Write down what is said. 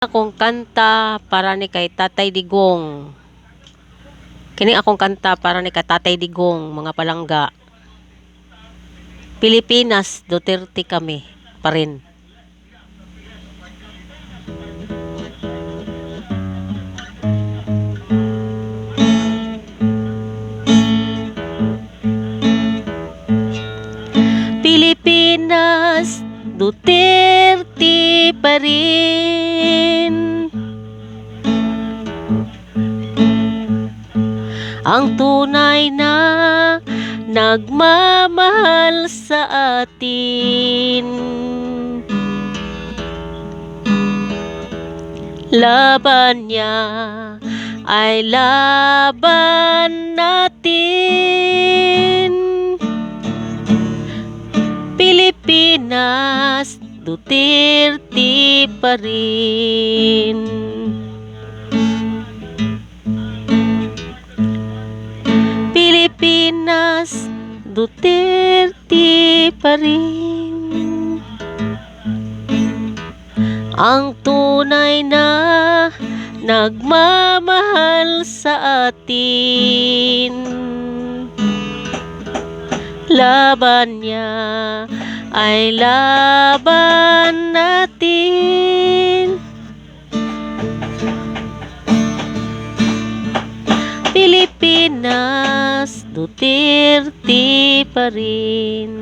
Akong kanta para ni kay Tatay Digong. Kini akong kanta para ni kay Tatay Digong, mga palangga. Pilipinas, Duterte kami pa rin. Pilipinas, Duterte pa rin. Ang tunay na nagmamahal sa atin. Laban niya ay laban natin. Pilipinas, Duterte pa rin. Pilipinas, Duterte pa rin. Ang tunay na nagmamahal sa atin. Laban niya ay laban natin. Pilipinas, Duterte pa rin.